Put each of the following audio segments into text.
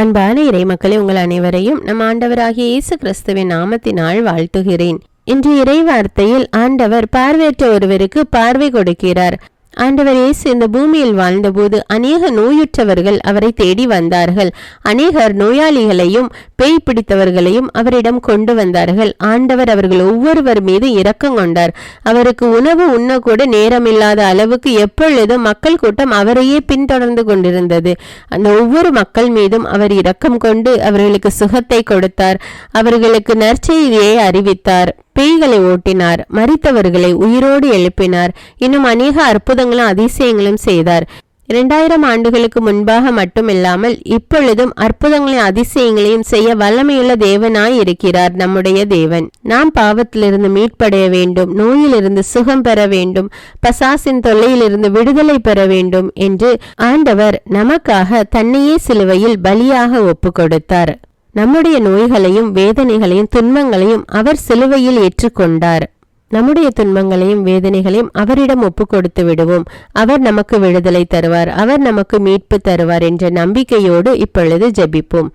அன்பான இறை மக்களே, உங்கள் அனைவரையும் நம் ஆண்டவராகிய இயேசு கிறிஸ்துவின் நாமத்தினால் வாழ்த்துகிறேன். இன்று இறை வார்த்தையில் ஆண்டவர் பார்வையற்ற ஒருவருக்கு பார்வை கொடுக்கிறார். ஆண்டவர் இயேசு இந்த பூமியில் வாழ்ந்தபோது அநேக நோயுற்றவர்கள் அவரை தேடி வந்தார்கள். அநேகர் நோயாளிகளையும் பேய் பிடித்தவர்களையும் அவரிடம் கொண்டு வந்தார்கள். ஆண்டவர் அவர்கள் ஒவ்வொருவர் மீது இரக்கம் கொண்டார். அவருக்கு உணவு உண்ணக்கூட நேரமில்லாத அளவுக்கு எப்பொழுதும் மக்கள் கூட்டம் அவரையே பின்தொடர்ந்து கொண்டிருந்தது. அந்த ஒவ்வொரு மக்கள் மீதும் அவர் இரக்கம் கொண்டு அவர்களுக்கு சுகத்தை கொடுத்தார். அவர்களுக்கு நற்செய்தியை அறிவித்தார். பேய்களை ஓட்டினார். மரித்தவர்களை உயிரோடு எழுப்பினார். இன்னும் அநேக அற்புதங்களும் அதிசயங்களும் செய்தார். 2000 ஆண்டுகளுக்கு முன்பாக மட்டுமில்லாமல் இப்பொழுதும் அற்புதங்களையும் அதிசயங்களையும் செய்ய வல்லமையுள்ள தேவனாய் இருக்கிறார் நம்முடைய தேவன். நாம் பாவத்திலிருந்து மீட்படைய வேண்டும், நோயிலிருந்து சுகம் பெற வேண்டும், பசாசின் தொல்லையிலிருந்து விடுதலை பெற வேண்டும் என்று ஆண்டவர் நமக்காக தன்னையே சிலுவையில் பலியாக ஒப்பு கொடுத்தார். நம்முடைய நோய்களையும் வேதனைகளையும் துன்பங்களையும் அவர் சிலுவையில் ஏற்றுக்கொண்டார். நம்முடைய துன்பங்களையும் வேதனைகளையும் அவரிடம் ஒப்பு கொடுத்து விடுவோம். அவர் நமக்கு விடுதலை தருவார், அவர் நமக்கு மீட்பு தருவார் என்ற நம்பிக்கையோடு இப்பொழுது ஜெபிப்போம்.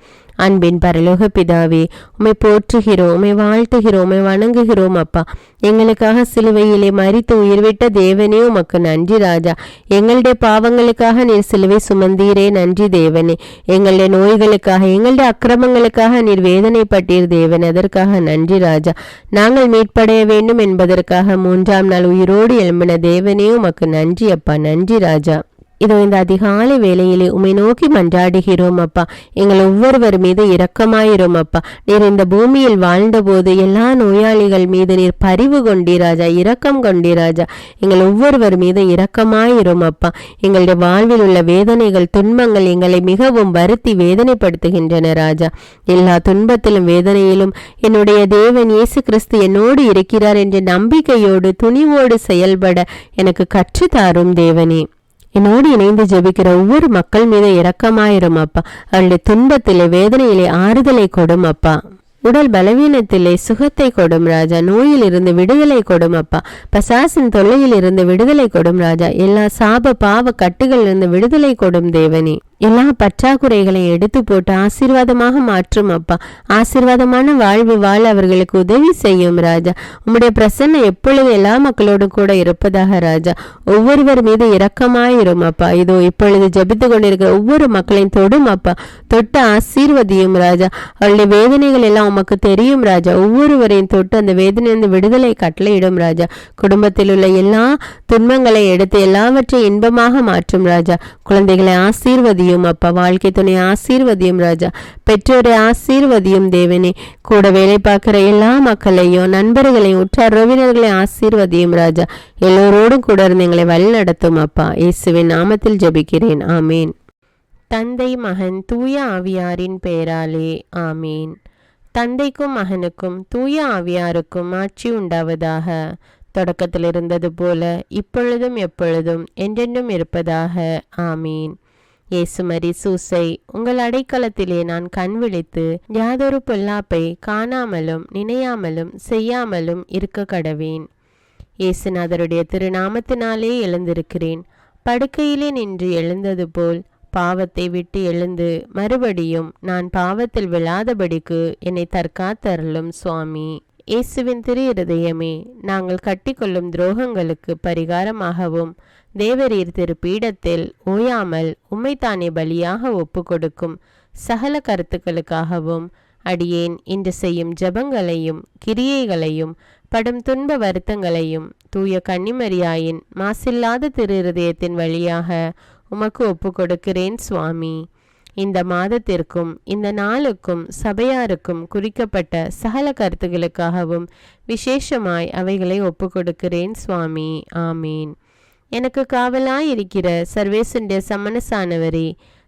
அன்பின் பரலோக பிதாவே, உம்மை போற்றுகிறோம், உம்மை வாழ்த்துகிறோம், உம்மை வணங்குகிறோம் அப்பா. எங்களுக்காக சிலுவையிலே மரித்து உயிர்விட்ட தேவனே, உமக்கு நன்றி ராஜா. எங்களுடைய பாவங்களுக்காக நீர் சிலுவை சுமந்தீரே, நன்றி தேவனே. எங்களுடைய நோய்களுக்காக, எங்களுடைய அக்கிரமங்களுக்காக நீர் வேதனைப்பட்டீர் தேவன், அதற்காக நன்றி ராஜா. நாங்கள் மீட்படைய வேண்டும் என்பதற்காக 3ஆம் நாள் உயிரோடு எழும்பின தேவனே, உமக்கு நன்றி அப்பா, நன்றி ராஜா. இதோ இந்த அதிகாலை வேளையிலே உம்மை நோக்கி மன்றாடுகிறோம் அப்பா. எங்கள் ஒவ்வொருவர் மீது இரக்கமாயிரும் அப்பா. நீர் இந்த பூமியில் வாழ்ந்தபோது எல்லா நோயாளிகள் மீது நீர் பரிவு கொண்டீராஜா, இரக்கம் கொண்டீராஜா. எங்கள் ஒவ்வொருவர் மீது இரக்கமாயிரும் அப்பா. எங்களுடைய வாழ்வில் உள்ள வேதனைகள் துன்பங்கள் எங்களை மிகவும் வருத்தி வேதனைப்படுத்துகின்றன ராஜா. எல்லா துன்பத்திலும் வேதனையிலும் என்னுடைய தேவன் இயேசு கிறிஸ்து என்னோடு இருக்கிறார் என்ற நம்பிக்கையோடு துணிவோடு செயல்பட எனக்கு கற்றுத்தாரும் தேவனே. என்னோடு இணைந்து ஜெபிக்கிற ஒவ்வொரு மக்கள் மீது இரக்கமாயிரும் அப்பா. அவருடைய துன்பத்திலே வேதனையிலே ஆறுதலை கொடும் அப்பா. உடல் பலவீனத்திலே சுகத்தை கொடும் ராஜா. நோயில் இருந்து விடுதலை கொடும் அப்பா. பசாசின் தொல்லையில் இருந்து விடுதலை கொடும் ராஜா. எல்லா சாப பாவ கட்டுகளில் இருந்து விடுதலை கொடும் தேவனே. எல்லா பற்றாக்குறைகளையும் எடுத்து போட்டு ஆசீர்வாதமாக மாற்றும் அப்பா. ஆசீர்வாதமான வாழ்வு வாழ அவர்களுக்கு உதவி செய்யும் ராஜா. உம்முடைய பிரசன்னம் எப்பொழுது எல்லா மக்களோடும் கூட இருப்பதாக ராஜா. ஒவ்வொருவர் மீது இரக்கமாயிரும் அப்பா. இதோ இப்பொழுது ஜெபித்து கொண்டிருக்கிற ஒவ்வொரு மக்களையும் தொடும் அப்பா. தொட்டு ஆசீர்வதியும் ராஜா. அவளுடைய வேதனைகள் எல்லாம் உமக்கு தெரியும் ராஜா. ஒவ்வொருவரையும் தொட்டு அந்த வேதனையிலிருந்து விடுதலை கட்டளையிடும் ராஜா. குடும்பத்தில் உள்ள எல்லா துன்பங்களை எடுத்து எல்லாவற்றையும் இன்பமாக மாற்றும் ராஜா. குழந்தைகளை ஆசீர்வதியும் அப்பா. வாழ்க்கை துணை ஆசீர்வதியும் ராஜா. பெற்றோரை ஆசீர்வதியும் தேவனே. கூட வேலை பார்க்கிற எல்லா மக்களையும் நண்பர்களையும் உற்றார் உறவினர்களை ஆசீர்வதியும் ராஜா. எல்லோரோடும் கூட இருந்து எங்களை வழி நடத்தும் அப்பா. இயேசுவின் நாமத்தில் ஜெபிக்கிறேன், ஆமீன். தந்தை மகன் தூய ஆவியாரின் பெயராலே ஆமீன். தந்தைக்கும் மகனுக்கும் தூய ஆவியாருக்கும் ஆட்சி உண்டாவதாக. தொடக்கத்தில் இருந்தது போல இப்பொழுதும் எப்பொழுதும் என்றென்றும் இருப்பதாக ஆமீன். இயேசுமரி சூசை, உங்கள் அடைக்கலத்திலே நான் கண் விழித்து யாதொரு பொல்லாப்பை காணாமலும் நினையாமலும் செய்யாமலும் இருக்க கடவேன். இயேசுநாதருடைய திருநாமத்தினாலே எழுந்திருக்கிறேன். படுக்கையிலே நின்று எழுந்தது போல் பாவத்தை விட்டு எழுந்து மறுபடியும் நான் பாவத்தில் விழாதபடிக்கு என்னை தற்காத்தருளும் சுவாமி. இயேசுவின் திரு இருதயமே, நாங்கள் கட்டிக்கொள்ளும் துரோகங்களுக்கு பரிகாரமாகவும் தேவரீர் திரு பீடத்தில் ஓயாமல் உம்மைத்தானே பலியாக ஒப்பு கொடுக்கும் சகல கருத்துக்களுக்காகவும் அடியேன் இன்று செய்யும் ஜபங்களையும் கிரியைகளையும் படும் துன்ப வருத்தங்களையும் தூய கன்னிமரியாயின் மாசில்லாத திரு இருதயத்தின் வழியாக உமக்கு ஒப்பு கொடுக்கிறேன் சுவாமி. இந்த மாதத்திற்கும் இந்த நாளுக்கும் சபையாருக்கும் குறிக்கப்பட்ட சகல கருத்துகளுக்காகவும் விசேஷமாய் அவைகளை ஒப்பு கொடுக்கிறேன் சுவாமி. ஆமீன். எனக்கு காவலாயிருக்கிற சர்வேசுடைய சமனசானவரே,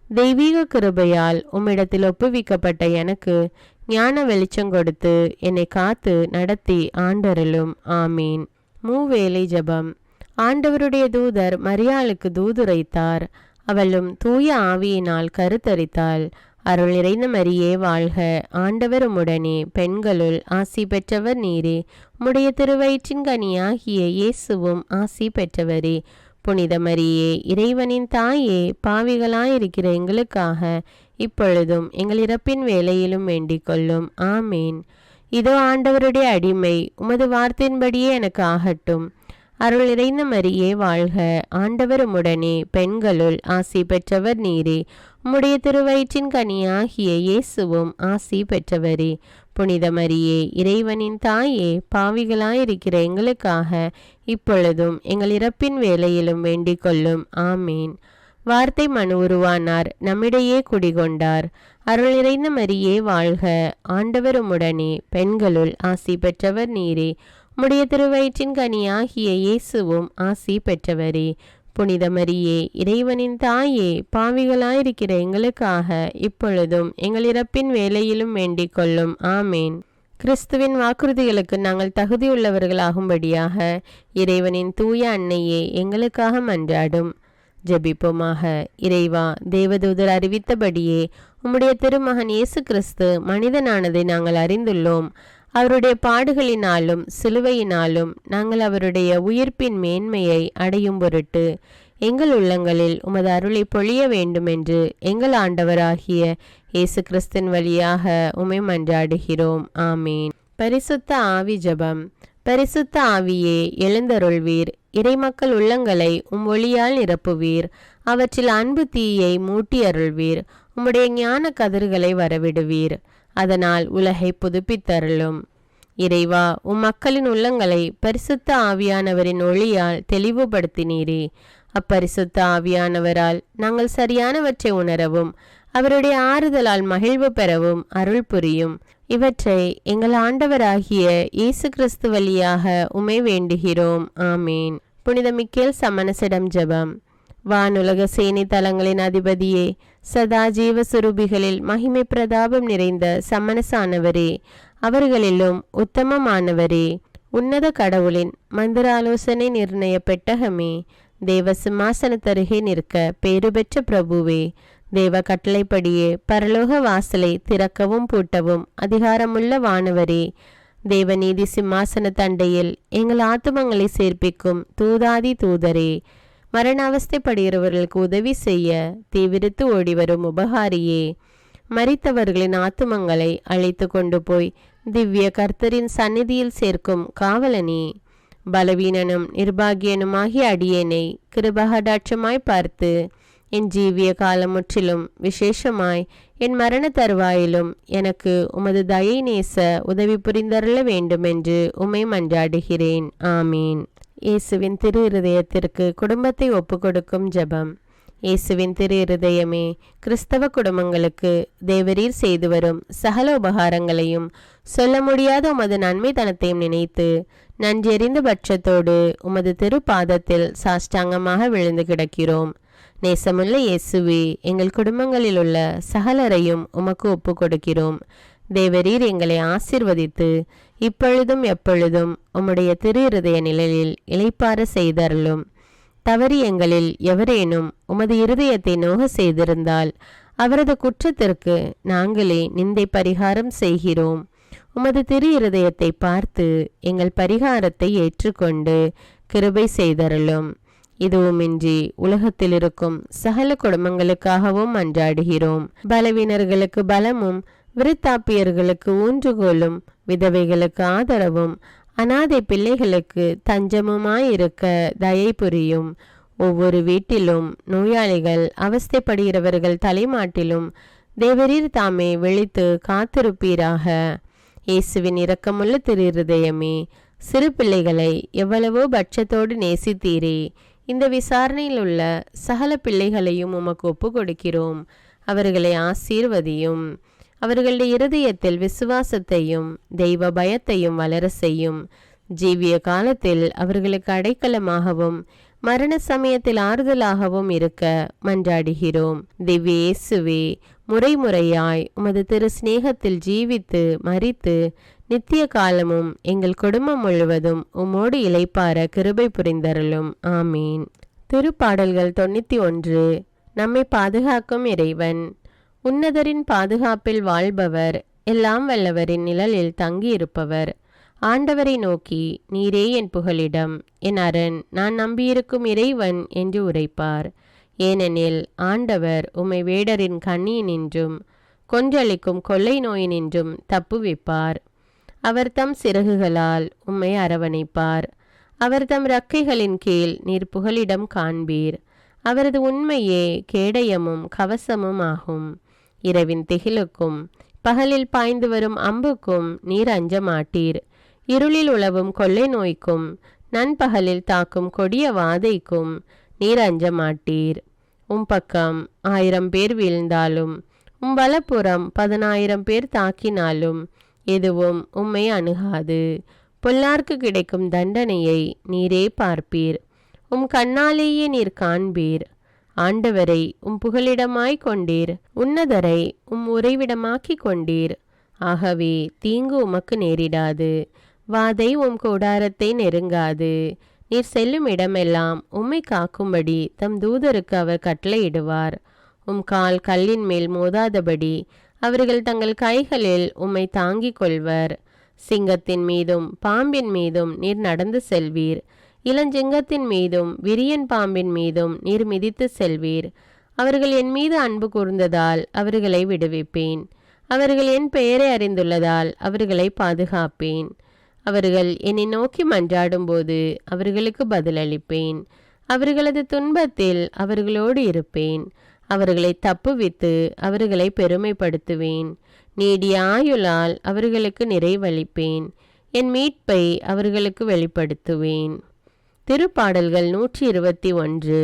தெய்வீக கிருபையால் உம்மிடத்தில் ஒப்புவிக்கப்பட்ட எனக்கு ஞான வெளிச்சம் கொடுத்து என்னை காத்து நடத்தி ஆண்டருளும். ஆமீன். மூவேளை ஜபம். ஆண்டவருடைய தூதர் மரியாளுக்கு தூதுரைத்தார். அவளும் தூய ஆவியினால் கருத்தரித்தாள். அருள் நிறைந்த மரியே வாழ்க, ஆண்டவர் உம்முடனே, பெண்களுள் ஆசி பெற்றவர் நீரே. உம்முடைய திருவயிற்றின் கனியாகிய இயேசுவும் ஆசி பெற்றவரே. புனித மரியே, இறைவனின் தாயே, பாவிகளாயிருக்கிற எங்களுக்காக இப்பொழுதும் எங்கள் இறப்பின் வேளையிலும் வேண்டிக் கொள்ளும். ஆமீன். இதோ ஆண்டவருடைய அடிமை, உமது வார்த்தையின்படியே எனக்கு ஆகட்டும். அருள் நிறைந்த மரியே வாழ்க, ஆண்டவர் உம்முடனே, பெண்களுள் ஆசி பெற்றவர் நீரே. உம்முடைய திருவயிற்றின் கனியாகிய இயேசுவும் ஆசி பெற்றவரே. புனித மரியே, இறைவனின் தாயே, பாவிகளாயிருக்கிற எங்களுக்காக இப்பொழுதும் எங்கள் இறப்பின் வேளையிலும் வேண்டிக் கொள்ளும். ஆமீன். வார்த்தை மனு உருவானார், நம்மிடையே குடிகொண்டார். அருள் நிறைந்த மரியே வாழ்க, ஆண்டவர் உம்முடனே, பெண்களுள் ஆசி பெற்றவர் நீரே. உம்முடைய திருவயிற்றின் கனியாகிய இயேசுவும் ஆசி பெற்றவரே. புனித மரியே, இறைவனின் தாயே, பாவிகளாயிருக்கிற எங்களுக்காக இப்பொழுதும் எங்கள் இறப்பின் வேளையிலும் வேண்டிக் கொள்ளும். ஆமேன். கிறிஸ்துவின் வாக்குறுதிகளுக்கு நாங்கள் தகுதியுள்ளவர்களாகும்படியாக இறைவனின் தூய அன்னையே எங்களுக்காக மன்றாடும். ஜெபிப்போமாக. இறைவா, தேவதூதர் அறிவித்தபடியே உம்முடைய திருமகன் இயேசு கிறிஸ்து மனிதனானதை நாங்கள் அறிந்துள்ளோம். அவருடைய பாடுகளினாலும் சிலுவையினாலும் நாங்கள் அவருடைய உயிர்ப்பின் மேன்மையை அடையும் பொருட்டு எங்கள் உள்ளங்களில் உமது அருளை பொழிய வேண்டுமென்று எங்கள் ஆண்டவராகிய இயேசு கிறிஸ்தின் வழியாக உம்மை மன்றாடுகிறோம். ஆமீன். பரிசுத்த ஆவி ஜெபம். பரிசுத்த ஆவியே, எழுந்தருள்வீர். இறைமக்கள் உள்ளங்களை உம் ஒளியால் நிரப்புவீர். அவற்றில் அன்பு தீயை மூட்டி அருள்வீர். உம்முடைய ஞான கதிர்களை வரவிடுவீர். அதனால் உலகை புதுப்பித்தருளும். இறைவா, உம் மக்களின் உள்ளங்களை பரிசுத்த ஆவியானவரின் ஒளியால் தெளிவுபடுத்தினீரே. அப்பரிசுத்த ஆவியானவரால் நாங்கள் சரியானவற்றை உணரவும் அவருடைய ஆறுதலால் மகிழ்வு பெறவும் அருள் புரியும். இவற்றை எங்கள் ஆண்டவராகிய இயேசு கிறிஸ்து வழியாக உம்மை வேண்டுகிறோம். ஆமீன். புனித மிக்கேல் சமணசிடம் ஜெபம். வானுலக சேனை தலங்களின் அதிபதியே, சதா ஜீவ சுரூபிகளில் மகிமை பிரதாபம் நிறைந்த சமணசானவரே, அவர்களிலும் உத்தமமானவரே, உன்னத கடவுளின் மந்திர ஆலோசனை நிர்ணய பெட்டகமே, தேவ சிம்மாசனத்தருகே நிற்க பேறு பெற்ற பிரபுவே, தேவ கட்டளைப்படியே பரலோக வாசலை திறக்கவும் பூட்டவும் அதிகாரமுள்ள வானவரே, தேவநீதி சிம்மாசன தண்டையில் எங்கள் ஆத்துமங்களை சேர்ப்பிக்கும் தூதாதி தூதரே, மரண அவஸ்தைப்படுகிறவர்களுக்கு உதவி செய்ய தீவிரித்து ஓடிவரும் உபகாரியே, மரித்தவர்களின் ஆத்துமங்களை அழைத்து கொண்டு போய் திவ்ய கர்த்தரின் சந்நிதியில் சேர்க்கும் காவலனே, பலவீனனும் நிர்பாகியனுமாகிய அடியேனை கிருபகடாட்சமாய் பார்த்து என் ஜீவிய காலம் முற்றிலும் விசேஷமாய் என் மரண தருவாயிலும் எனக்கு உமது தயை நேச உதவி புரிந்தருள வேண்டுமென்று உம்மை மன்றாடுகிறேன். ஆமீன். இயேசுவின் திரு இருதயத்திற்கு குடும்பத்தை ஒப்புக்கொடுக்கும் ஜெபம். இயேசுவின் திரு இருதயமே, கிறிஸ்தவ குடும்பங்களுக்கு தேவரீர் செய்து வரும் சகல உபகாரங்களையும் சொல்ல முடியாத உமது நன்மைத்தனத்தையும் நினைத்து நன்றெறிந்த பட்சத்தோடு உமது திரு பாதத்தில் சாஷ்டாங்கமாக விழுந்து கிடக்கிறோம். நேசமுள்ள இயேசுவே, எங்கள் குடும்பங்களில் உள்ள சகலரையும் உமக்கு ஒப்பு கொடுக்கிறோம். தேவரீர் எங்களை ஆசீர்வதித்து இப்பொழுதும் எப்பொழுதும் உம்முடைய திரு இருதய நிழலில் இளைப்பாற செய்தருளும். தவறி எங்களில் எவரேனும் உமது இருதயத்தை நோக செய்திருந்தால் அவரது குற்றத்திற்கு நாங்களே நிந்தை பரிகாரம் செய்கிறோம். உமது திரு இருதயத்தை பார்த்து எங்கள் பரிகாரத்தை ஏற்றுக்கொண்டு கிருபை செய்தருளும். இதுவுமின்றி உலகத்தில் இருக்கும் சகல குடும்பங்களுக்காகவும் மன்றாடுகிறோம். பலவீனர்களுக்கு பலமும், விருத்தாப்பியர்களுக்கு ஊன்றுகோலும், விதவைகளுக்கு ஆதரவும், அனாதை பிள்ளைகளுக்கு தஞ்சமுமாயிருக்க தயை புரியும். ஒவ்வொரு வீட்டிலும் நோயாளிகள் அவஸ்தைப்படுகிறவர்கள் தலைமாட்டிலும் தேவரீர் தாமே விழித்து காத்திருப்பீராக. இயேசுவின் இரக்கமுள்ள திரு இருதயமே, சிறு பிள்ளைகளை எவ்வளவோ பட்சத்தோடு நேசித்தீரே. இந்த விசாரணையில் உள்ள சகல பிள்ளைகளையும் உமக்கு ஒப்பு கொடுக்கிறோம். அவர்களை ஆசீர்வதியும். அவர்களுடைய இருதயத்தில் விசுவாசத்தையும் தெய்வ பயத்தையும் வளர செய்யும். ஜீவிய காலத்தில் அவர்களுக்கு அடைக்கலமாகவும் மரண சமயத்தில் ஆறுதலாகவும் இருக்க மன்றாடுகிறோம். திவ்ய இயேசுவே, முறைமுறையாய் உமது திரு சிநேகத்தில் ஜீவித்து மரித்து நித்திய காலமும் எங்கள் குடும்பம் முழுவதும் உம்மோடு இளைப்பார கிருபை புரிந்தருளும். ஆமீன். திருப்பாடல்கள் 91. நம்மை பாதுகாக்கும் இறைவன். உன்னதரின் பாதுகாப்பில் வாழ்பவர், எல்லாம் வல்லவரின் நிழலில் தங்கியிருப்பவர். ஆண்டவரை நோக்கி, நீரே என் புகலிடம், என் அரண், நான் நம்பியிருக்கும் இறைவன் என்று உரைப்பார். ஏனெனில் ஆண்டவர் உம்மை வேடரின் கண்ணியினின்றும் கொன்றளிக்கும் கொள்ளை நோயினின்றும் தப்புவிப்பார். அவர் தம் சிறகுகளால் உம்மை அரவணைப்பார். அவர் தம் இறக்கைகளின் கீழ் நீர் புகலிடம் காண்பீர். அவரது உண்மையே கேடயமும் கவசமும் ஆகும். இரவின் திகிலுக்கும் பகலில் பாய்ந்து வரும் அம்புக்கும் நீர் அஞ்ச மாட்டீர். இருளில் உலவும் கொள்ளை நோய்க்கும் நண்பகலில் தாக்கும் கொடிய வாதைக்கும் நீர் அஞ்ச மாட்டீர். உம் பக்கம் 1000 பேர் வீழ்ந்தாலும் உம் வலப்புறம் 10,000 பேர் தாக்கினாலும் எதுவும் உம்மை அணுகாது. பொல்லார்க்கு கிடைக்கும் தண்டனையை நீரே பார்ப்பீர். உம் கண்ணாலேயே நீர் காண்பீர். ஆண்டவரை உம் புகலிடமாய் கொண்டீர். உன்னதரை உம் உறைவிடமாக்கி கொண்டீர். ஆகவே தீங்கு உமக்கு நேரிடாது. வாதை உம் கூடாரத்தை நெருங்காது. நீர் செல்லும் இடமெல்லாம் உம்மை காக்கும்படி தம் தூதருக்கு அவர் கட்டளையிடுவார். உம் கால் கல்லின் மேல் மோதாதபடி அவர்கள் தங்கள் கைகளில் உம்மை தாங்கிக் கொள்வர். சிங்கத்தின் மீதும் பாம்பின் மீதும் நீர் நடந்து செல்வீர். இளஞ்சிங்கத்தின் மீதும் விரியன் பாம்பின் மீதும் நீர் மிதித்து செல்வீர். அவர்கள் என் மீது அன்பு கூர்ந்ததால் அவர்களை விடுவிப்பேன். அவர்கள் என் பெயரை அறிந்துள்ளதால் அவர்களை பாதுகாப்பேன். அவர்கள் என்னை நோக்கி மன்றாடும்போது அவர்களுக்கு பதிலளிப்பேன். அவர்களது துன்பத்தில் அவர்களோடு இருப்பேன். அவர்களை தப்புவித்து அவர்களை பெருமைப்படுத்துவேன். நீடிய ஆயுளால் அவர்களுக்கு நிறைவளிப்பேன். என் மீட்பை அவர்களுக்கு வெளிப்படுத்துவேன். திருப்பாடல்கள் 121.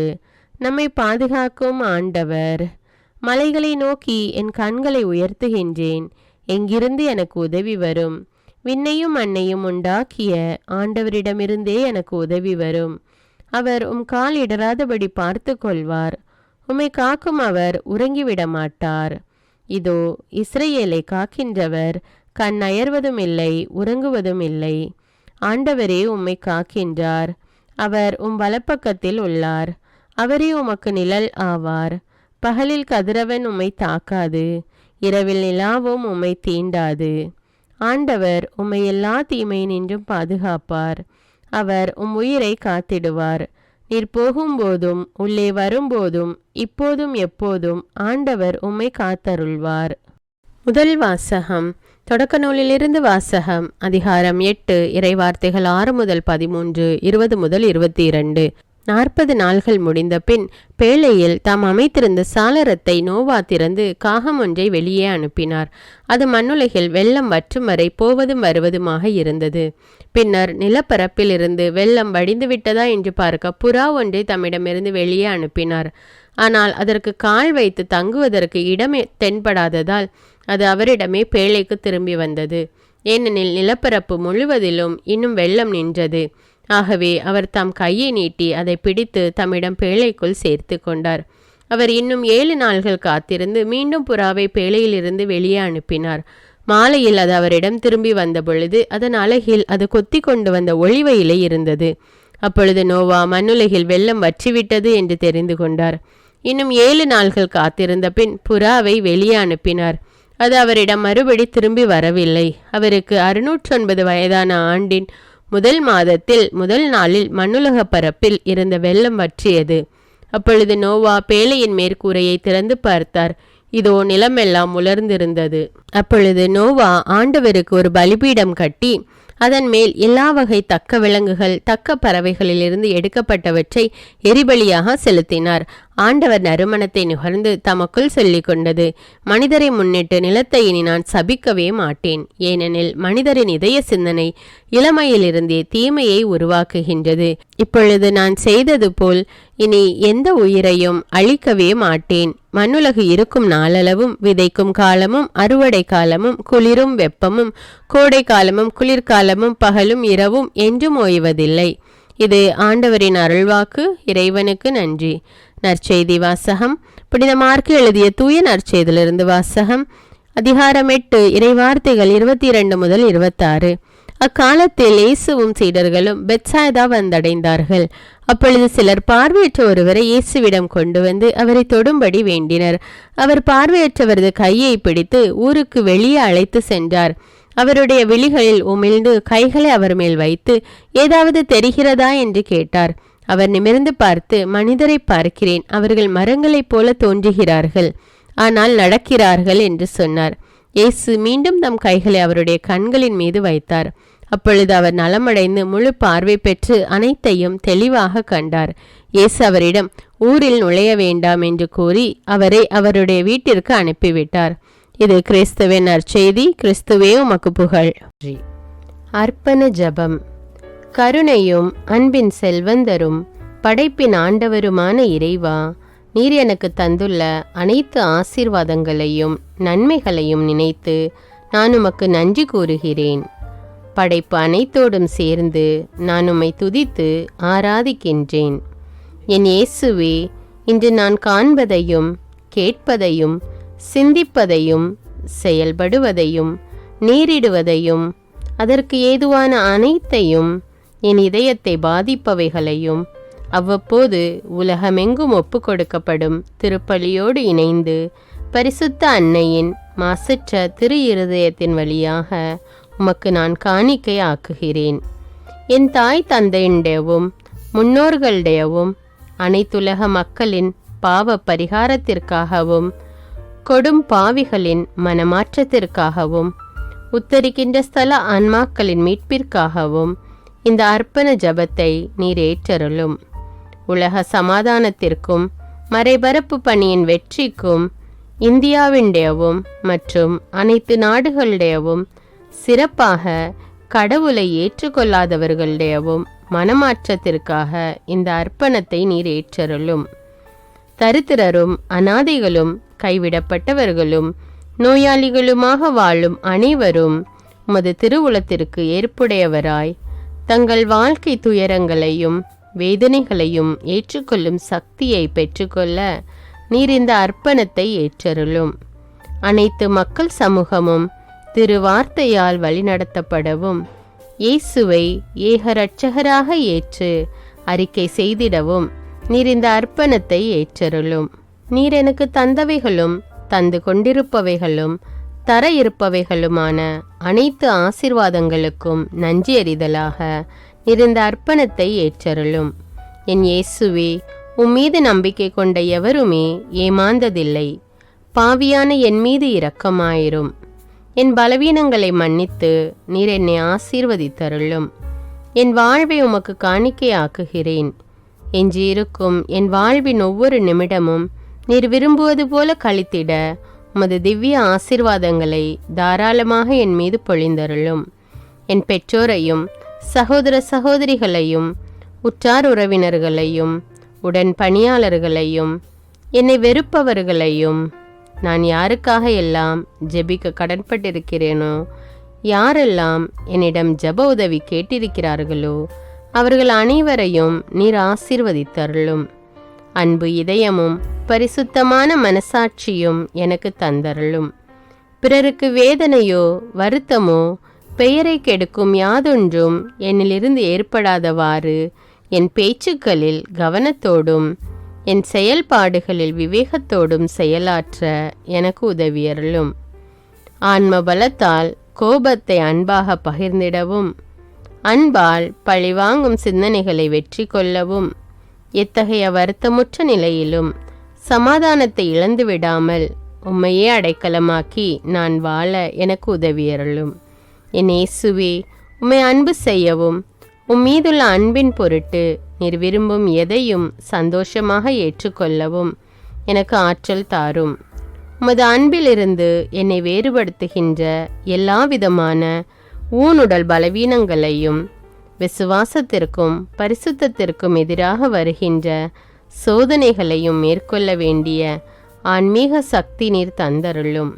நம்மை பாதுகாக்கும் ஆண்டவர். மலைகளை நோக்கி என் கண்களை உயர்த்துகின்றேன். எங்கிருந்து எனக்கு உதவி வரும்? விண்ணையும் மண்ணையும் உண்டாக்கிய ஆண்டவரிடமிருந்தே எனக்கு உதவி வரும். அவர் உம் கால் இடராதபடி பார்த்து கொள்வார். உம்மை காக்கும் அவர் உறங்கிவிட மாட்டார். இதோ இஸ்ரவேலை காக்கின்றவர் கண் அயர்வதும் இல்லை, உறங்குவதும் இல்லை. ஆண்டவரே உம்மை காக்கின்றார். அவர் உம் வலப்பக்கத்தில் உள்ளார். அவரே உமக்கு நிழல் ஆவார். பகலில் கதிரவன் உம்மை தாக்காது. இரவில் நிலாவும் உம்மை தீண்டாது. ஆண்டவர் உம்மை எல்லா தீமையினின்றும் பாதுகாப்பார். அவர் உம் உயிரை காத்திடுவார். நீர் போகும்போதும் உள்ளே வரும்போதும் இப்போதும் எப்போதும் ஆண்டவர் உம்மை காத்தருள்வார். முதல் வாசகம். தொடக்க நூலிலிருந்து வாசகம். அதிகாரம் 8, இறைவார்த்தைகள் 6 முதல் 13, 20 முதல் 22. 40 நாள்கள் முடிந்த பின் பேழையில் தாம் அமைத்திருந்த சாளரத்தை நோவா திறந்து காகம் ஒன்றை வெளியே அனுப்பினார். அது மண்ணுலகில் வெள்ளம் வற்றும் வரை போவதும் வருவதுமாக இருந்தது. பின்னர் நிலப்பரப்பில் இருந்து வெள்ளம் வடிந்து விட்டதா என்று பார்க்க புறா ஒன்றை தம்மிடமிருந்து வெளியே அனுப்பினார். ஆனால் அதற்கு கால் வைத்து தங்குவதற்கு இடம் தென்படாததால் அது அவரிடமே பேழைக்கு திரும்பி வந்தது. ஏனெனில் நிலப்பரப்பு முழுவதிலும் இன்னும் வெள்ளம் நின்றது. ஆகவே அவர் தம் கையை நீட்டி அதை பிடித்து தம்மிடம் பேழைக்குள் சேர்த்து கொண்டார். அவர் இன்னும் 7 நாள்கள் காத்திருந்து மீண்டும் புறாவை பேழையிலிருந்து வெளியே அனுப்பினார். மாலையில் அது அவரிடம் திரும்பி வந்த பொழுது அதன் அலகில் அது கொத்தி கொண்டு வந்த ஒளிவ இலை இருந்தது. அப்பொழுது நோவா மண்ணுலகில் வெள்ளம் வற்றிவிட்டது என்று தெரிந்து கொண்டார். இன்னும் 7 நாள்கள் காத்திருந்த பின் புறாவை வெளியே அனுப்பினார். அது அவரிடம் மறுபடி திரும்பி வரவில்லை. அவருக்கு 609 வயதான ஆண்டின் முதல் மாதத்தில் முதல் நாளில் மண்ணுலக பரப்பில் இருந்த வெள்ளம் வற்றியது. அப்பொழுது நோவா பேழையின் மேற்கூரையை திறந்து பார்த்தார். இதோ நிலமெல்லாம் உலர்ந்திருந்தது. அப்பொழுது நோவா ஆண்டவருக்கு ஒரு பலிபீடம் கட்டி அதன் மேல் எல்லா வகை தக்க விலங்குகள் தக்க பறவைகளிலிருந்து எடுக்கப்பட்டவற்றை எரிபலியாக செலுத்தினார். ஆண்டவர் நறுமணத்தை நுகர்ந்து தமக்குள் சொல்லிக் கொண்டது, மனிதரை முன்னிட்டு நிலத்தை இனி நான் சபிக்கவே மாட்டேன். ஏனெனில் மனிதரின் இதய சிந்தனை இளமையிலிருந்தே தீமையை உருவாக்குகின்றது. இப்பொழுது நான் செய்தது போல் இனி எந்த உயிரையும் அழிக்கவே மாட்டேன். மண்ணுலகு இருக்கும் நாளளவும் விதைக்கும் காலமும் அறுவடை காலமும் குளிரும் வெப்பமும் கோடை காலமும் குளிர்காலமும் பகலும் இரவும் என்றும் ஓய்வதில்லை. இது ஆண்டவரின் அருள்வாக்கு. இறைவனுக்கு நன்றி. நற்செய்தி வாசகம். புனித மார்க்கு எழுதிய தூய நற்செய்தியிலிருந்து வாசகம். அதிகாரம் 8, இறைவார்த்தைகள் 22 முதல் 26. அக்காலத்தில் இயேசுவும் சீடர்களும் பெத்சாய்தா வந்தடைந்தார்கள். அப்பொழுது சிலர் பார்வையற்ற ஒருவரை இயேசுவிடம் கொண்டு வந்து அவரை தொடும்படி வேண்டினர். அவர் பார்வையற்றவரது கையை பிடித்து ஊருக்கு வெளியே அழைத்து சென்றார். அவருடைய விழிகளில் உமிழ்ந்து கைகளை அவர் மேல் வைத்து ஏதாவது தெரிகிறதா என்று கேட்டார். அவர் நிமிர்ந்து பார்த்து, மனிதரை பார்க்கிறேன், அவர்கள் மரங்களைப் போல தோன்றுகிறார்கள், ஆனால் நடக்கிறார்கள் என்று சொன்னார். இயேசு மீண்டும் தம் கைகளை அவருடைய கண்களின் மீது வைத்தார். அப்பொழுது அவர் நலமடைந்து முழு பார்வை பெற்று அனைத்தையும் தெளிவாக கண்டார். இயேசு அவரிடம் ஊரில் நுழைய வேண்டாம் என்று கூறி அவரை அவருடைய வீட்டிற்கு அனுப்பிவிட்டார். இது கிறிஸ்துவின் நற்செய்தி. கிறிஸ்துவே உமக்கு புகழ். அர்ப்பண ஜெபம். கருணையும் அன்பின் செல்வந்தரும் படைப்பின் ஆண்டவருமான இறைவா, நீர் எனக்கு தந்துள்ள அனைத்து ஆசீர்வாதங்களையும் நன்மைகளையும் நினைத்து நான் உமக்கு நன்றி கூறுகிறேன். படைப்பு அனைத்தோடும் சேர்ந்து நான் உம்மை துதித்து ஆராதிக்கின்றேன். என் இயேசுவே, இன்று நான் காண்பதையும் கேட்பதையும் சிந்திப்பதையும் செயல்படுவதையும் நேரிடுவதையும் அதற்கு ஏதுவான அனைத்தையும் என் இதயத்தை பாதிப்பவைகளையும் அவ்வப்போது உலகமெங்கும் ஒப்பு கொடுக்கப்படும் திருப்பலியோடு இணைந்து பரிசுத்த அன்னையின் மாசற்ற திரு இருதயத்தின் வழியாக உமக்கு நான் காணிக்கை ஆக்குகிறேன். என் தாய் தந்தையுடையவும் முன்னோர்களுடையவும் அனைத்துலக மக்களின் பாவ பரிகாரத்திற்காகவும் கொடும் பாவிகளின் மனமாற்றத்திற்காகவும் உத்தரிக்கின்ற ஸ்தல ஆன்மாக்களின் மீட்பிற்காகவும் இந்த அர்ப்பண ஜபத்தை நீர் ஏற்றருளும். உலக சமாதானத்திற்கும் மறைபரப்பு பணியின் வெற்றிக்கும் இந்தியாவின்டையவும் மற்றும் அனைத்து நாடுகளுடையவும் சிறப்பாக கடவுளை ஏற்றுக்கொள்ளாதவர்களுடையவும் மனமாற்றத்திற்காக இந்த அர்ப்பணத்தை நீர் ஏற்றருளும். தரித்திரரும் அனாதைகளும் கைவிடப்பட்டவர்களும் நோயாளிகளுமாக வாழும் அனைவரும் உமது திருவுளத்திற்கு ஏற்புடையவராய் தங்கள் வாழ்க்கை துயரங்களையும் வேதனைகளையும் ஏற்றுக்கொள்ளும் சக்தியை பெற்றுக்கொள்ள நீர் இந்த அர்ப்பணத்தை ஏற்றருளும். அனைத்து மக்கள் சமூகமும் திருவார்த்தையால் வழிநடத்தப்படவும் இயேசுவை ஏக இரட்சகராக ஏற்று அறிக்கை செய்திடவும் நீர் இந்த அர்ப்பணத்தை ஏற்றருளும். நீர் எனக்கு தந்தவைகளும் தந்து கொண்டிருப்பவைகளும் தர இருப்பவைகளுமான அனைத்து ஆசீர்வாதங்களுக்கும் நன்றி அறிதலாக நீர் இந்த அர்ப்பணத்தை ஏற்றருளும். என் இயேசுவே, உம்மீது நம்பிக்கை கொண்ட எவருமே ஏமாந்ததில்லை. பாவியான என் மீது இரக்கமாயிரும். என் பலவீனங்களை மன்னித்து நீர் என்னை ஆசீர்வதித்தருளும். என் வாழ்வை உமக்கு காணிக்கையாக்குகிறேன். எஞ்சியிருக்கும் என் வாழ்வின் ஒவ்வொரு நிமிடமும் நீர் விரும்புவது போல கழித்திட உமது திவ்ய ஆசீர்வாதங்களை தாராளமாக என் மீது பொழிந்தருளும். என் பெற்றோரையும் சகோதர சகோதரிகளையும் உற்றார் உறவினர்களையும் உடன் பணியாளர்களையும் என்னை வெறுப்பவர்களையும் நான் யாருக்காக எல்லாம் ஜெபிக்க கடன்பட்டிருக்கிறேனோ, யாரெல்லாம் என்னிடம் ஜெப உதவி கேட்டிருக்கிறார்களோ அவர்கள் அனைவரையும் நீர் ஆசீர்வதித்தருளும். அன்பு இதயமும் பரிசுத்தமான மனசாட்சியும் எனக்கு தந்தருளும். பிறருக்கு வேதனையோ வருத்தமோ பெயரை கெடுக்கும் யாதொன்றும் என்னிலிருந்து ஏற்படாதவாறு என் பேச்சுக்களில் கவனத்தோடும் என் செயல்பாடுகளில் விவேகத்தோடும் செயலாற்ற எனக்கு உதவியருளும். ஆன்ம பலத்தால் கோபத்தை அன்பாக பகிர்ந்திடவும் அன்பால் பழிவாங்கும் சிந்தனைகளை வெற்றி கொள்ளவும் எத்தகைய வருத்தமுற்ற நிலையிலும் சமாதானத்தை இழந்து விடாமல் உம்மையே அடைக்கலமாக்கி நான் வாழ எனக்கு உதவியருளும். என் இயேசுவே, உம்மை அன்பு செய்யவும் உம்மீதுள்ள அன்பின் பொருட்டு நீர் விரும்பும் எதையும் சந்தோஷமாக ஏற்றுக்கொள்ளவும் எனக்கு ஆற்றல் தாரும். உமது அன்பிலிருந்து என்னை வேறுபடுத்துகின்ற எல்லா விதமான ஊனுடல் பலவீனங்களையும் விசுவாசத்திற்கும் பரிசுத்தத்திற்கும் எதிராக வருகின்ற சோதனைகளையும் மேற்கொள்ள வேண்டிய ஆன்மீக சக்தி நீர் தந்தருளும்.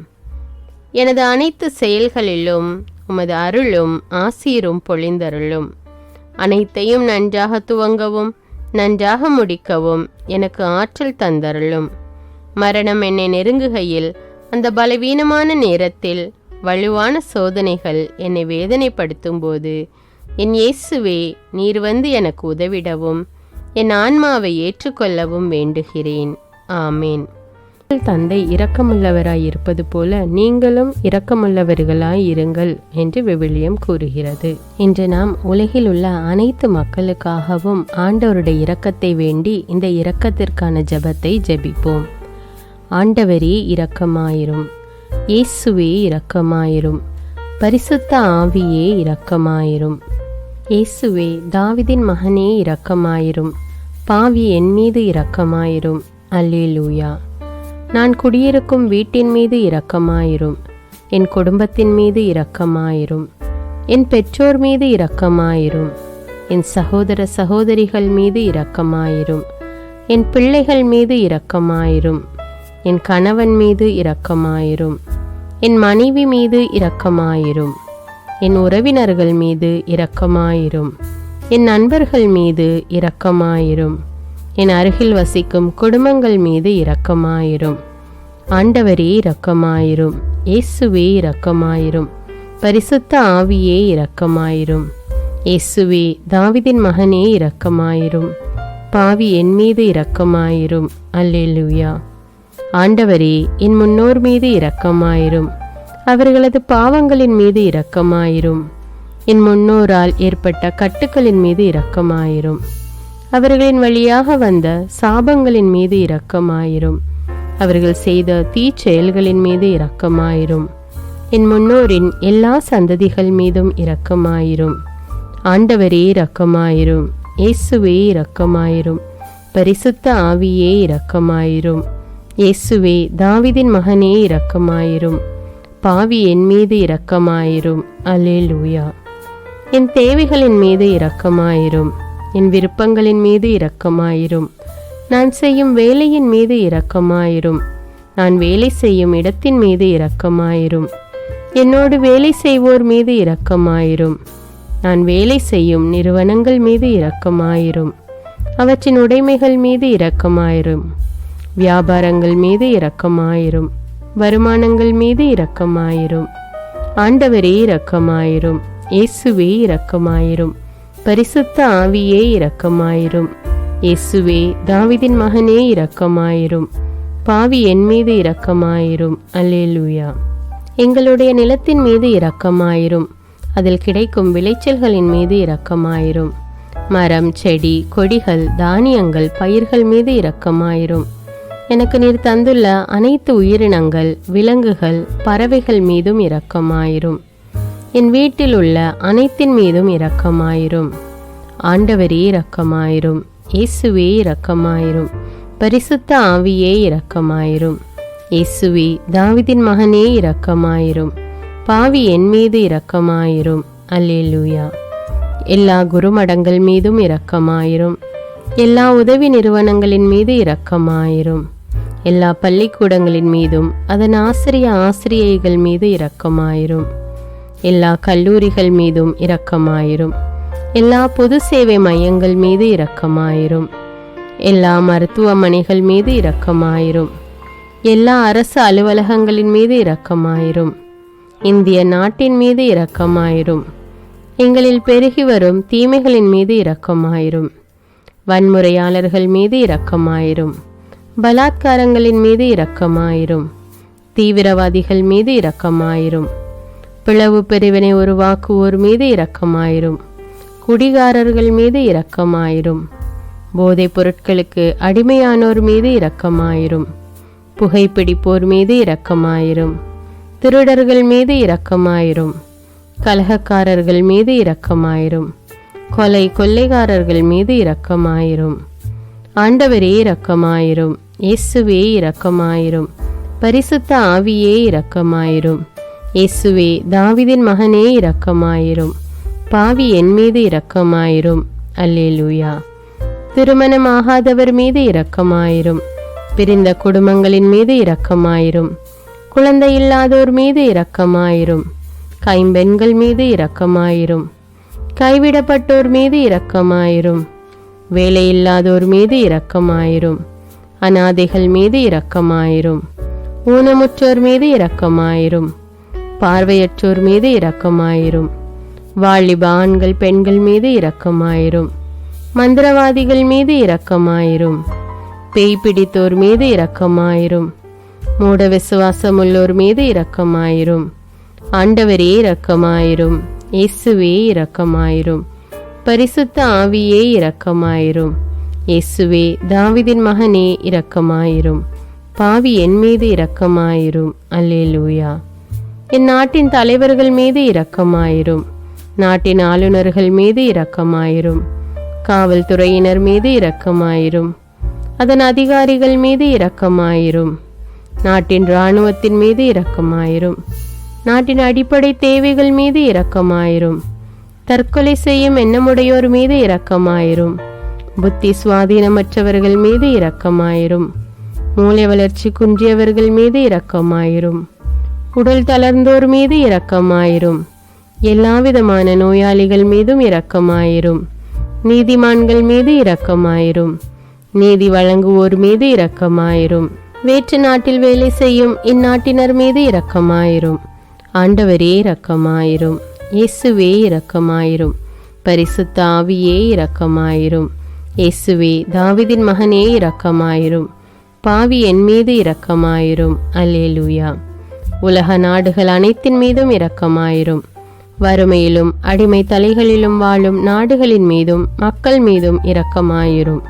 எனது அனைத்து செயல்களிலும் உமது அருளும் ஆசீரும் பொழிந்தருளும். அனைத்தையும் நன்றாக துவங்கவும் நன்றாக முடிக்கவும் எனக்கு ஆற்றல் தந்தருளும். மரணம் என்னை நெருங்குகையில் அந்த பலவீனமான நேரத்தில் வலுவான சோதனைகள் என்னை வேதனைப்படுத்தும் போது என் இயேசுவே, நீர் வந்து எனக்கு உதவிடவும் என் ஆன்மாவை ஏற்றுக்கொள்ளவும் வேண்டுகிறேன். ஆமேன். தந்தை இரக்கமுள்ளவராய் இருப்பது போல நீங்களும் இரக்கமுள்ளவர்களாய் இருங்கள் என்று விவிலியம் கூறுகிறது. இன்று நாம் உலகில் உள்ள அனைத்து மக்களுக்காகவும் ஆண்டவருடைய இரக்கத்தை வேண்டி இந்த இரக்கத்திற்கான ஜெபத்தை ஜெபிப்போம். ஆண்டவரே இரக்கமாயிரும், இயேசுவே இரக்கமாயிரும், பரிசுத்த ஆவியே இரக்கமாயிரும். இயேசுவே தாவீதின் மகனே இரக்கமாயிரும், பாவி என் மீது இரக்கமாயிரும். அல்லேலூயா. நான் குடியிருக்கும் வீட்டின் மீது இரக்கமாயிரும், என் குடும்பத்தின் மீது இரக்கமாயிரும், என் பெற்றோர் மீது இரக்கமாயிரும், என் சகோதர சகோதரிகள் மீது இரக்கமாயிரும், என் பிள்ளைகள் மீது இரக்கமாயிரும், என் கணவன் மீது இரக்கமாயிரும், என் மனைவி மீது இரக்கமாயிரும், என் உறவினர்கள் மீது இரக்கமாயிரும், என் நண்பர்கள் மீது இரக்கமாயிரும், என் அருகில் வசிக்கும் குடும்பங்கள் மீது இரக்கமாயிரும். ஆண்டவரே இரக்கமாயிரும், இயேசுவே இரக்கமாயிரும், பரிசுத்த ஆவியே இரக்கமாயிரும். இயேசுவே தாவீதின் மகனே இரக்கமாயிரும், பாவி என் மீது இரக்கமாயிரும். அல்லேலூயா. ஆண்டவரே என் முன்னோர் மீது இரக்கமாயிரும், அவர்களது பாவங்களின் மீது இரக்கமாயிரும். என் முன்னோரால் ஏற்பட்ட கட்டுக்களின் மீது இரக்கமாயிரும், அவர்களின் வழியாக வந்த சாபங்களின் மீது இரக்கமாயிரும், அவர்கள் செய்த தீச்செயல்களின் மீது இரக்கமாயிரும். என் முன்னோரின் எல்லா சந்ததிகள் மீதும் இரக்கமாயிரும். ஆண்டவரே இரக்கமாயிரும், இயேசுவே இரக்கமாயிரும், பரிசுத்த ஆவியே இரக்கமாயிரும். இயேசுவே தாவீதின் மகனே இரக்கமாயிரும், பாவி என் மீது இரக்கமாயிரும். அல்லேலூயா. என் தேவைகளின் மீது இரக்கமாயிரும், என் விருப்பங்களின் மீது இரக்கமாயிரும். நான் செய்யும் வேலையின் மீது இரக்கமாயிரும், நான் வேலை செய்யும் இடத்தின் மீது இரக்கமாயிரும். என்னோடு வேலை செய்வோர் மீது இரக்கமாயிரும், நான் வேலை செய்யும் நிறுவனங்கள் மீது இரக்கமாயிரும். அவற்றின் உடைமைகள் மீது இரக்கமாயிரும், வியாபாரங்கள் மீது இரக்கமாயிரும், வருமானங்கள் மீது இரக்கமாயிரும். ஆண்டவரே இரக்கமாயிரும், இயேசுவே இரக்கமாயிரும், பரிசுத்த ஆவியே இரக்கமாயிரும். இயேசுவே தாவீதின் மகனே இரக்கமாயிரும், பாவி என் மீது இரக்கமாயிரும். அல்லேலூயா. எங்களுடைய நிலத்தின் மீது இரக்கமாயிரும், அதில் கிடைக்கும் விளைச்சல்களின் மீது இரக்கமாயிரும். மரம், செடி, கொடிகள், தானியங்கள், பயிர்கள் மீது இரக்கமாயிரும். எனக்கு நீர் தந்துள்ள அனைத்து உயிரினங்கள், விலங்குகள், பறவைகள் மீதும் இரக்கமாயிரும். என் வீட்டில் உள்ள அனைத்தின் மீதும் இரக்கமாயிரும். ஆண்டவரே இரக்கமாயிரும், இயேசுவே இரக்கமாயிரும், பரிசுத்த ஆவியே இரக்கமாயிரும். இயேசுவே தாவீதின் மகனே இரக்கமாயிரும், பாவி என் மீது இரக்கமாயிரும். அல்லேலூயா. எல்லா குருமடங்கள் மீதும் இரக்கமாயிரும், எல்லா உதவி நிறுவனங்களின் மீது இரக்கமாயிரும், எல்லா பள்ளிக்கூடங்களின் மீதும் அதன் ஆசிரியைகள் மீது இரக்கமாயிரும், எல்லா கல்லூரிகள் மீதும் இரக்கமாயிரும், எல்லா பொது சேவை மையங்கள் மீது இரக்கமாயிரும், எல்லா மருத்துவமனைகள் மீது இரக்கமாயிரும், எல்லா அரசு அலுவலகங்களின் மீது இரக்கமாயிரும், இந்திய நாட்டின் மீது இரக்கமாயிரும், எங்களில் பெருகி வரும் தீமைகளின் மீது இரக்கமாயிரும், வன்முறையாளர்கள் மீது இரக்கமாயிரும், பலாத்காரங்களின் மீது இரக்கமாயிரும், தீவிரவாதிகள் மீது இரக்கமாயிரும், பிளவு பிரிவினை உருவாக்குவோர் மீது இரக்கமாயிரும், குடிகாரர்கள் மீது இரக்கமாயிரும், போதைப் பொருட்களுக்கு அடிமையானோர் மீது இரக்கமாயிரும், புகைப்பிடிப்போர் மீது இரக்கமாயிரும், திருடர்கள் மீது இரக்கமாயிரும், கலகக்காரர்கள் மீது இரக்கமாயிரும், கொள்ளைக்காரர்கள் மீது இரக்கமாயிரும். ஆண்டவரே இரக்கமாயிரும், இயேசுவே இரக்கமாயிரும், பரிசுத்த ஆவியே இரக்கமாயிரும். இயேசுவே தாவீதின் மகனே இரக்கமாயிரும், பாவி என் மீது இரக்கமாயிரும். அல்லேலூயா. திருமணமாகாதவர் மீது இரக்கமாயிரும், பிரிந்த குடும்பங்களின் மீது இரக்கமாயிரும், குழந்தை இல்லாதோர் மீது இரக்கமாயிரும், கைம்பெண்கள் மீது இரக்கமாயிரும், கைவிடப்பட்டோர் மீது இரக்கமாயிரும், வேலையில்லாதோர் மீது இரக்கமாயிரும், அநாதைகள் மீது இரக்கமாயிரும், ஊனமுற்றோர் மீது இரக்கமாயிரும், பார்வையற்றோர் மீது இரக்கமாயிரும், வாலிப ஆண்கள் பெண்கள் மீது இரக்கமாயிரும், மந்திரவாதிகள் மீது இரக்கமாயிரும், பேய் பிடித்தோர் மீது இரக்கமாயிரும், மூட விசுவாசம் உள்ளோர் மீது இரக்கமாயிரும். ஆண்டவரே இரக்கமாயிரும். இயேசுவே இரக்கமாயிரும். பரிசுத்த ஆவியே இரக்கமாயிரும். இயேசுவே தாவீதின் மகனே இரக்கமாயிரும். பாவி என் மீது இரக்கமாயிரும். அல்லேலூயா. என் நாட்டின் தலைவர்கள் மீது இரக்கமாயிரும். நாட்டின் ஆளுநர்கள் மீது இரக்கமாயிரும். காவல்துறையினர் மீது இரக்கமாயிரும். அதன் அதிகாரிகள் மீது இரக்கமாயிரும். நாட்டின் இராணுவத்தின் மீது இரக்கமாயிரும். நாட்டின் அடிப்படை தேவைகள் மீது இரக்கமாயிரும். தற்கொலை செய்யும் எண்ணமுடையோர் மீது இரக்கமாயிரும். புத்தி சுவாதீனமற்றவர்கள் மீது இரக்கமாயிரும். மூளை வளர்ச்சி குன்றியவர்கள் மீது இரக்கமாயிரும். உடல் தளர்ந்தோர் மீது இரக்கமாயிரும். எல்லாவிதமான நோயாளிகள் மீதும் இரக்கமாயிரும். நீதிமான்கள் மீது இரக்கமாயிரும். நீதி வழங்குவோர் மீது இரக்கமாயிரும். வேற்று நாட்டில் வேலை செய்யும் இந்நாட்டினர் மீது இரக்கமாயிரும். ஆண்டவரே இரக்கமாயிரும். இயேசுவே இரக்கமாயிரும். பரிசுத்த ஆவியே இரக்கமாயிரும். இயேசுவே தாவீதின் மகனே இரக்கமாயிரும். பாவி என் மீது இரக்கமாயிரும். அல்லேலூயா. உலக நாடுகள் அனைத்தின் மீதும் இரக்கமாயிரும். வறுமையிலும் அடிமை தலைகளிலும் வாழும் நாடுகளின் மீதும் மக்கள் மீதும் இரக்கமாயிரும்.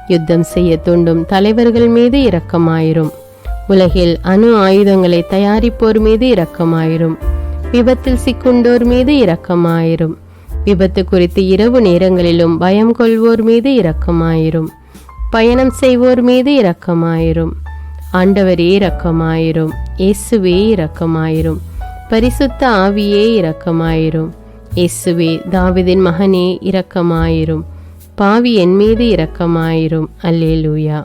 யுத்தம் செய்ய தூண்டும் தலைவர்கள் மீது இரக்கமாயிரும். உலகில் அணு ஆயுதங்களை தயாரிப்போர் மீது இரக்கமாயிரும். விபத்தில் சிக்குண்டோர் மீது இரக்கமாயிரும். விபத்து குறித்து இரவு நேரங்களிலும் பயம் கொள்வோர் மீது இரக்கமாயிரும். பயணம் செய்வோர் மீது இரக்கமாயிரும். ஆண்டவரே இரக்கமாயிரும். இயேசுவே இரக்கமாயிரும். பரிசுத்த ஆவியே இரக்கமாயிரும். இயேசுவே தாவீதின் மகனே இரக்கமாயிரும். பாவி என் மீது இரக்கமாயிரும். அல்லேலூயா.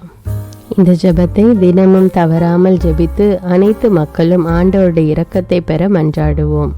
இந்த ஜெபத்தை தினமும் தவறாமல் ஜெபித்து அனைத்து மக்களும் ஆண்டவருடைய இரக்கத்தை பெற மன்றாடுவோம்.